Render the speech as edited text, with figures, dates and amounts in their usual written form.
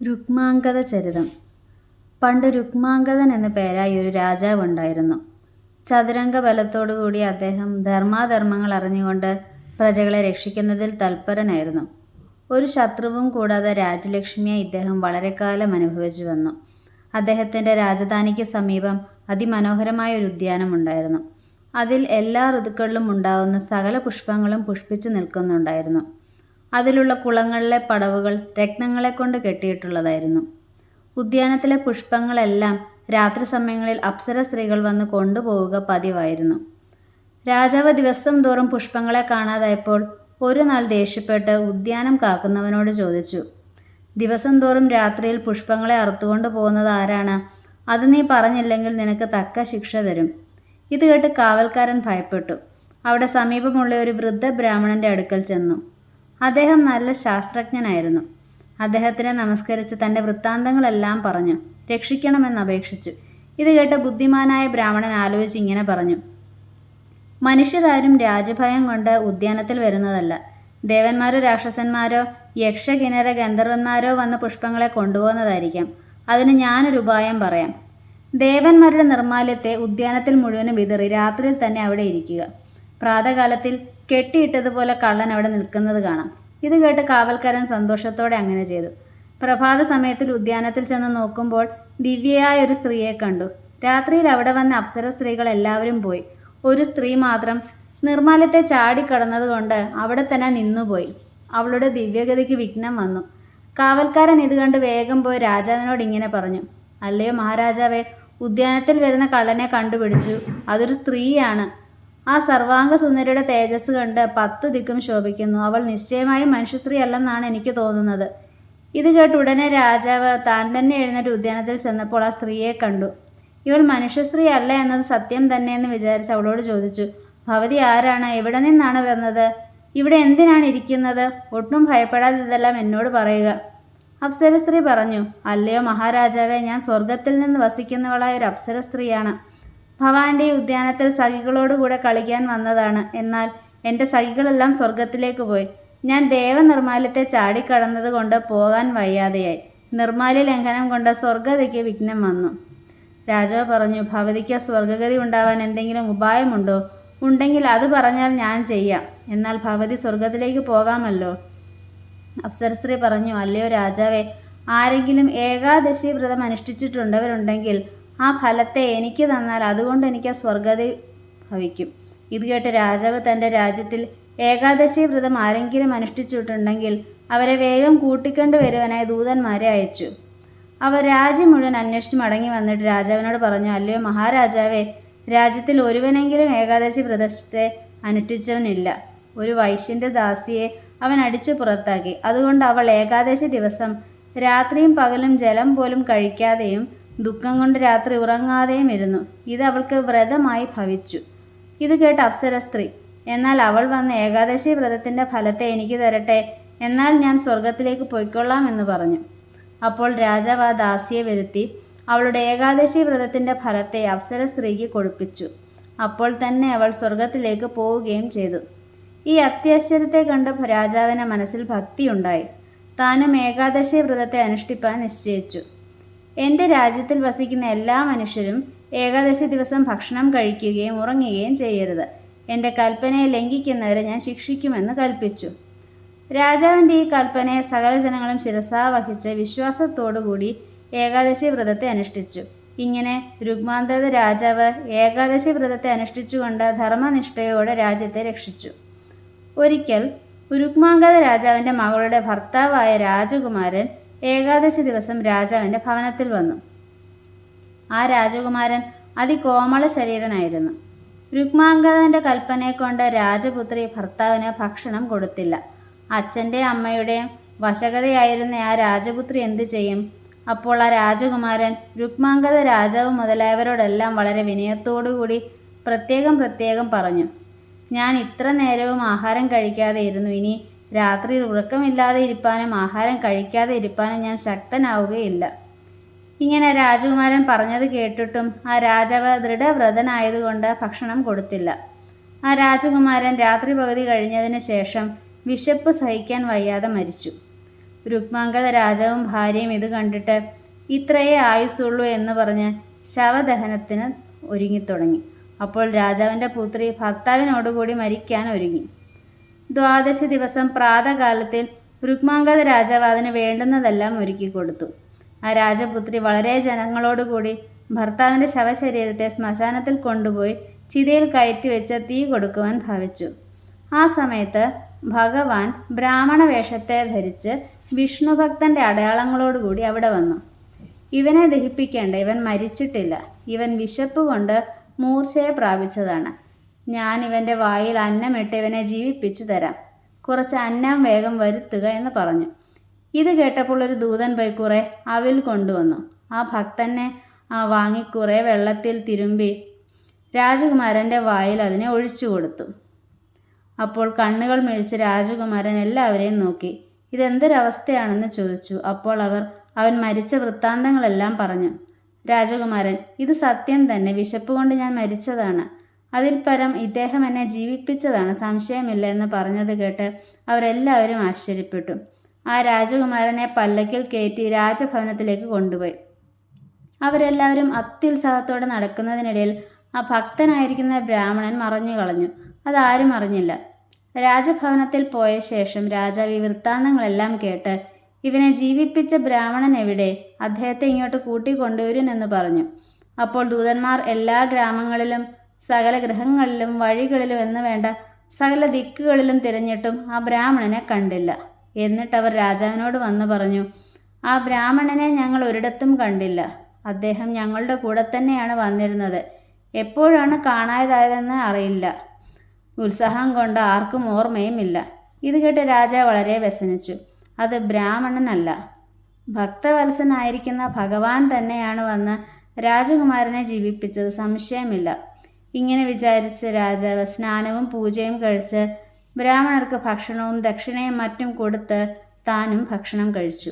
രുക്മാംഗദ ചരിതം. പണ്ട് രുക്മാംഗദൻ എന്നു പേരായ ഒരു രാജാവുണ്ടായിരുന്നു. ചതുരംഗ ബലത്തോടുകൂടി അദ്ദേഹം ധർമാധർമ്മങ്ങൾ അറിഞ്ഞുകൊണ്ട് പ്രജകളെ രക്ഷിക്കുന്നതിൽ തൽപരനായിരുന്നു. ഒരു ശത്രുവും കൂടാതെ രാജ്യലക്ഷ്മിയെ ഇദ്ദേഹം വളരെക്കാലം അനുഭവിച്ചു വന്നു. അദ്ദേഹത്തിൻ്റെ രാജധാനിക്ക് സമീപം അതിമനോഹരമായ ഒരു ഉദ്യാനമുണ്ടായിരുന്നു. അതിൽ എല്ലാ ഋതുക്കളിലും ഉണ്ടാകുന്ന സകല പുഷ്പങ്ങളും പുഷ്പിച്ചു നിൽക്കുന്നുണ്ടായിരുന്നു. അതിലുള്ള കുളങ്ങളിലെ പടവുകൾ രത്നങ്ങളെക്കൊണ്ട് കെട്ടിയിട്ടുള്ളതായിരുന്നു. ഉദ്യാനത്തിലെ പുഷ്പങ്ങളെല്ലാം രാത്രി സമയങ്ങളിൽ അപ്സര സ്ത്രീകൾ വന്ന് കൊണ്ടുപോവുക പതിവായിരുന്നു. രാജാവ് ദിവസം തോറും പുഷ്പങ്ങളെ കാണാതായപ്പോൾ ഒരു നാൾ ദേഷ്യപ്പെട്ട് ഉദ്യാനം കാക്കുന്നവനോട് ചോദിച്ചു, ദിവസം തോറും രാത്രിയിൽ പുഷ്പങ്ങളെ അറുത്തുകൊണ്ട് പോകുന്നത് ആരാണ്? അത് നീ പറഞ്ഞില്ലെങ്കിൽ നിനക്ക് തക്ക ശിക്ഷ തരും. ഇത് കേട്ട് കാവൽക്കാരൻ ഭയപ്പെട്ടു. അവിടെ സമീപമുള്ള ഒരു വൃദ്ധ ബ്രാഹ്മണന്റെ അടുക്കൽ ചെന്നു. അദ്ദേഹം നല്ല ശാസ്ത്രജ്ഞനായിരുന്നു. അദ്ദേഹത്തിനെ നമസ്കരിച്ച് തൻ്റെ വൃത്താന്തങ്ങളെല്ലാം പറഞ്ഞു രക്ഷിക്കണമെന്ന് അപേക്ഷിച്ചു. ഇത് കേട്ട ബുദ്ധിമാനായ ബ്രാഹ്മണൻ ആലോചിച്ച് ഇങ്ങനെ പറഞ്ഞു, മനുഷ്യരാരും രാജ്യഭയം കൊണ്ട് ഉദ്യാനത്തിൽ വരുന്നതല്ല. ദേവന്മാരോ രാക്ഷസന്മാരോ യക്ഷകിന്നര ഗന്ധർവന്മാരോ വന്ന് പുഷ്പങ്ങളെ കൊണ്ടുപോകുന്നതായിരിക്കാം. അതിന് ഞാനൊരു ഉപായം പറയാം. ദേവന്മാരുടെ നിർമ്മാല്യത്തെ ഉദ്യാനത്തിൽ മുഴുവനും വിതറി രാത്രിയിൽ തന്നെ അവിടെ ഇരിക്കുക. പ്രാതകാലത്തിൽ കെട്ടിയിട്ടതുപോലെ കള്ളൻ അവിടെ നിൽക്കുന്നത് കാണാം. ഇത് കേട്ട് കാവൽക്കാരൻ സന്തോഷത്തോടെ അങ്ങനെ ചെയ്തു. പ്രഭാത സമയത്തിൽ ഉദ്യാനത്തിൽ ചെന്ന് നോക്കുമ്പോൾ ദിവ്യയായ ഒരു സ്ത്രീയെ കണ്ടു. രാത്രിയിൽ അവിടെ വന്ന അപ്സര സ്ത്രീകൾ എല്ലാവരും പോയി. ഒരു സ്ത്രീ മാത്രം നിർമ്മാല്യത്തെ ചാടിക്കടന്നതുകൊണ്ട് അവിടെ തന്നെ നിന്നുപോയി. അവളുടെ ദിവ്യഗതിക്ക് വിഘ്നം വന്നു. കാവൽക്കാരൻ ഇത് കണ്ട് വേഗം പോയി രാജാവിനോട് ഇങ്ങനെ പറഞ്ഞു, അല്ലയോ മഹാരാജാവേ, ഉദ്യാനത്തിൽ വരുന്ന കള്ളനെ കണ്ടുപിടിച്ചു. അതൊരു സ്ത്രീയാണ്. ആ സർവാംഗ സുന്ദരിയുടെ തേജസ് കണ്ട് 10 ദിക്കും ശോഭിക്കുന്നു. അവൾ നിശ്ചയമായും മനുഷ്യസ്ത്രീ അല്ലെന്നാണ് എനിക്ക് തോന്നുന്നത്. ഇത് കേട്ട് ഉടനെ രാജാവ് താൻ തന്നെ എഴുന്നേറ്റ് ഉദ്യാനത്തിൽ ചെന്നപ്പോൾ ആ സ്ത്രീയെ കണ്ടു. ഇവൾ മനുഷ്യസ്ത്രീ അല്ല എന്നത് സത്യം തന്നെയെന്ന് വിചാരിച്ച് അവളോട് ചോദിച്ചു, ഭവതി ആരാണ്? എവിടെ നിന്നാണ് വന്നത്? ഇവിടെ എന്തിനാണ് ഇരിക്കുന്നത്? ഒട്ടും ഭയപ്പെടാതെ ഇതെല്ലാം എന്നോട് പറയുക. അപ്സര സ്ത്രീ പറഞ്ഞു, അല്ലയോ മഹാരാജാവേ, ഞാൻ സ്വർഗത്തിൽ നിന്ന് വസിക്കുന്നവളായ ഒരു അപ്സര സ്ത്രീയാണ്. ഭവാന്റെ ഈ ഉദ്യാനത്തിൽ സഖികളോടുകൂടെ കളിക്കാൻ വന്നതാണ്. എന്നാൽ എൻ്റെ സഖികളെല്ലാം സ്വർഗത്തിലേക്ക് പോയി. ഞാൻ ദേവനിർമ്മാല്യത്തെ ചാടിക്കടന്നത് കൊണ്ട് പോകാൻ വയ്യാതെയായി. നിർമ്മാല്യ ലംഘനം കൊണ്ട് സ്വർഗതയ്ക്ക് വിഘ്നം വന്നു. രാജാവ് പറഞ്ഞു, ഭവതിക്ക് സ്വർഗഗതി ഉണ്ടാവാൻ എന്തെങ്കിലും ഉപായമുണ്ടോ? ഉണ്ടെങ്കിൽ അത് പറഞ്ഞാൽ ഞാൻ ചെയ്യാം. എന്നാൽ ഭവതി സ്വർഗത്തിലേക്ക് പോകാമല്ലോ. അപ്സര സ്ത്രീ പറഞ്ഞു, അല്ലയോ രാജാവേ, ആരെങ്കിലും ഏകാദശി വ്രതം അനുഷ്ഠിച്ചിട്ടുണ്ടവരുണ്ടെങ്കിൽ ആ ഫലത്തെ എനിക്ക് തന്നാൽ അതുകൊണ്ട് എനിക്ക് സ്വർഗതി ഭവിക്കും. ഇത് കേട്ട് രാജാവ് തൻ്റെ രാജ്യത്തിൽ ഏകാദശി വ്രതം ആരെങ്കിലും അനുഷ്ഠിച്ചിട്ടുണ്ടെങ്കിൽ അവരെ വേഗം കൂട്ടിക്കൊണ്ടു വരുവാനായി ദൂതന്മാരെ അയച്ചു. അവർ രാജ്യം മുഴുവൻ അന്വേഷിച്ച് മടങ്ങി വന്നിട്ട് രാജാവിനോട് പറഞ്ഞു, അല്ലയോ മഹാരാജാവേ, രാജ്യത്തിൽ ഒരുവനെങ്കിലും ഏകാദശി വ്രതത്തെ അനുഷ്ഠിച്ചവനില്ല. ഒരു വൈശ്യൻ്റെ ദാസിയെ അവൻ അടിച്ചു പുറത്താക്കി. അതുകൊണ്ട് അവൾ ഏകാദശി ദിവസം രാത്രിയും പകലും ജലം പോലും കഴിക്കാതെയും ദുഃഖം കൊണ്ട് രാത്രി ഉറങ്ങാതെയും ഇരുന്നു. ഇത് അവൾക്ക് വ്രതമായി ഭവിച്ചു. ഇത് കേട്ട് അപ്സര സ്ത്രീ, എന്നാൽ അവൾ വന്ന ഏകാദശി വ്രതത്തിൻ്റെ ഫലത്തെ എനിക്ക് തരട്ടെ, എന്നാൽ ഞാൻ സ്വർഗത്തിലേക്ക് പൊയ്ക്കൊള്ളാം എന്ന് പറഞ്ഞു. അപ്പോൾ രാജാവ് ആ ദാസിയെ വരുത്തി അവളുടെ ഏകാദശി വ്രതത്തിൻ്റെ ഫലത്തെ അപ്സര സ്ത്രീക്ക് കൊടുപ്പിച്ചു. അപ്പോൾ തന്നെ അവൾ സ്വർഗത്തിലേക്ക് പോവുകയും ചെയ്തു. ഈ അത്യാശ്ചര്യത്തെ കണ്ട് രാജാവിന് മനസ്സിൽ ഭക്തിയുണ്ടായി. താനും ഏകാദശി വ്രതത്തെ അനുഷ്ഠിപ്പാൻ നിശ്ചയിച്ചു. എൻ്റെ രാജ്യത്തിൽ വസിക്കുന്ന എല്ലാ മനുഷ്യരും ഏകാദശി ദിവസം ഭക്ഷണം കഴിക്കുകയും ഉറങ്ങുകയും ചെയ്യരുത്. എൻ്റെ കൽപ്പനയെ ലംഘിക്കുന്നവരെ ഞാൻ ശിക്ഷിക്കുമെന്ന് കൽപ്പിച്ചു. രാജാവിൻ്റെ ഈ കൽപ്പനയെ സകല ജനങ്ങളും ശിരസാ വഹിച്ച് വിശ്വാസത്തോടുകൂടി ഏകാദശി വ്രതത്തെ അനുഷ്ഠിച്ചു. ഇങ്ങനെ രുക്മാംഗദ രാജാവ് ഏകാദശി വ്രതത്തെ അനുഷ്ഠിച്ചുകൊണ്ട് ധർമ്മനിഷ്ഠയോടെ രാജ്യത്തെ രക്ഷിച്ചു. ഒരിക്കൽ രുക്മാംഗദ രാജാവിൻ്റെ മകളുടെ ഭർത്താവായ രാജകുമാരൻ ഏകാദശി ദിവസം രാജാവിൻ്റെ ഭവനത്തിൽ വന്നു. ആ രാജകുമാരൻ അതികോമള ശരീരനായിരുന്നു. രുക്മാംഗദൻ്റെ കൽപ്പനയെ കൊണ്ട് രാജപുത്രി ഭർത്താവിന് ഭക്ഷണം കൊടുത്തില്ല. അച്ഛൻ്റെയും അമ്മയുടെയും വശകതയായിരുന്ന ആ രാജപുത്രി എന്തു ചെയ്യും? അപ്പോൾ ആ രാജകുമാരൻ രുക്മാംഗദ രാജാവ് മുതലായവരോടെല്ലാം വളരെ വിനയത്തോടുകൂടി പ്രത്യേകം പറഞ്ഞു, ഞാൻ ഇത്ര നേരവും ആഹാരം കഴിക്കാതെ ഇരുന്നു. ഇനി രാത്രിയിൽ ഉറക്കമില്ലാതെ ഇരിപ്പാനും ആഹാരം കഴിക്കാതെ ഇരിപ്പാനും ഞാൻ ശക്തനാവുകയില്ല. ഇങ്ങനെ രാജകുമാരൻ പറഞ്ഞത് കേട്ടിട്ടും ആ രാജാവ് ദൃഢവ്രതനായതുകൊണ്ട് ഭക്ഷണം കൊടുത്തില്ല. ആ രാജകുമാരൻ രാത്രി പകുതി കഴിഞ്ഞതിന് ശേഷം വിശപ്പ് സഹിക്കാൻ വയ്യാതെ മരിച്ചു. രുക്മാംഗത രാജാവും ഭാര്യയും ഇത് കണ്ടിട്ട് ഇത്രയേ ആയുസുള്ളൂ എന്ന് പറഞ്ഞ് ശവദഹനത്തിന് ഒരുങ്ങിത്തുടങ്ങി. അപ്പോൾ രാജാവിൻ്റെ പുത്രി ഭർത്താവിനോടുകൂടി മരിക്കാൻ ഒരുങ്ങി. 12 ദിവസം പ്രാതകാലത്തിൽ രുക്മാംഗത രാജാവ് അതിന് വേണ്ടുന്നതെല്ലാം ഒരുക്കിക്കൊടുത്തു. ആ രാജപുത്രി വളരെ ജനങ്ങളോടുകൂടി ഭർത്താവിൻ്റെ ശവശരീരത്തെ ശ്മശാനത്തിൽ കൊണ്ടുപോയി ചിതയിൽ കയറ്റിവെച്ച് തീ കൊടുക്കുവാൻ ഭാവിച്ചു. ആ സമയത്ത് ഭഗവാൻ ബ്രാഹ്മണ വേഷത്തെ ധരിച്ച് വിഷ്ണുഭക്തൻ്റെ അടയാളങ്ങളോടുകൂടി അവിടെ വന്നു. ഇവനെ ദഹിപ്പിക്കേണ്ട, ഇവൻ മരിച്ചിട്ടില്ല, ഇവൻ വിശപ്പ് കൊണ്ട് മൂർച്ചയെ പ്രാപിച്ചതാണ്. ഞാൻ ഇവൻ്റെ വായിൽ അന്നമിട്ട് ഇവനെ ജീവിപ്പിച്ചു തരാം. കുറച്ച് അന്നം വേഗം വരുത്തുക എന്ന് പറഞ്ഞു. ഇത് കേട്ടപ്പോൾ ഒരു ദൂതൻ പോയി കുറെ അവിൽ കൊണ്ടുവന്നു. ആ ഭക്തനെ വാങ്ങി കുറെ വെള്ളത്തിൽ തിരുമ്പി രാജകുമാരൻ്റെ വായിൽ അതിനെ ഒഴിച്ചു കൊടുത്തു. അപ്പോൾ കണ്ണുകൾ മിഴിച്ച് രാജകുമാരൻ എല്ലാവരെയും നോക്കി. ഇതെന്തൊരവസ്ഥയാണെന്ന് ചോദിച്ചു. അപ്പോൾ അവൻ മരിച്ച വൃത്താന്തങ്ങളെല്ലാം പറഞ്ഞു. രാജകുമാരൻ, ഇത് സത്യം തന്നെ, വിശപ്പ് കൊണ്ട് ഞാൻ മരിച്ചതാണ്. അതിൽ പരം ഇദ്ദേഹം എന്നെ ജീവിപ്പിച്ചതാണ്, സംശയമില്ല എന്ന് പറഞ്ഞത് കേട്ട് അവരെല്ലാവരും ആശ്ചര്യപ്പെട്ടു. ആ രാജകുമാരനെ പല്ലക്കിൽ കയറ്റി രാജഭവനത്തിലേക്ക് കൊണ്ടുപോയി. അവരെല്ലാവരും അത്യുത്സാഹത്തോടെ നടക്കുന്നതിനിടയിൽ ആ ഭക്തനായിരിക്കുന്ന ബ്രാഹ്മണൻ മറഞ്ഞു കളഞ്ഞു. അതാരും അറിഞ്ഞില്ല. രാജഭവനത്തിൽ പോയ ശേഷം രാജാവ് ഈ വൃത്താന്തങ്ങളെല്ലാം കേട്ട്, ഇവനെ ജീവിപ്പിച്ച ബ്രാഹ്മണൻ എവിടെ? അദ്ദേഹത്തെ ഇങ്ങോട്ട് കൂട്ടിക്കൊണ്ടുവരുമെന്ന് പറഞ്ഞു. അപ്പോൾ ദൂതന്മാർ എല്ലാ ഗ്രാമങ്ങളിലും സകല ഗൃഹങ്ങളിലും വഴികളിലും എന്ന് വേണ്ട സകല ദിക്കുകളിലും തിരഞ്ഞിട്ടും ആ ബ്രാഹ്മണനെ കണ്ടില്ല. എന്നിട്ടവർ രാജാവിനോട് വന്നു പറഞ്ഞു, ആ ബ്രാഹ്മണനെ ഞങ്ങൾ ഒരിടത്തും കണ്ടില്ല. അദ്ദേഹം ഞങ്ങളുടെ കൂടെ തന്നെയാണ് വന്നിരുന്നത്. എപ്പോഴാണ് കാണാതായതെന്ന് അറിയില്ല. ഉത്സാഹം കൊണ്ട് ആർക്കും ഓർമ്മയുമില്ല. ഇത് കേട്ട് രാജാവ് വളരെ വ്യസനിച്ചു. അത് ബ്രാഹ്മണനല്ല, ഭക്തവത്സനായിരിക്കുന്ന ഭഗവാൻ തന്നെയാണ് വന്ന് രാജകുമാരനെ ജീവിപ്പിച്ചത്, സംശയമില്ല. ഇങ്ങനെ വിചാരിച്ച് രാജാവ് സ്നാനവും പൂജയും കഴിച്ച് ബ്രാഹ്മണർക്ക് ഭക്ഷണവും ദക്ഷിണയും മറ്റും കൊടുത്ത് താനും ഭക്ഷണം കഴിച്ചു.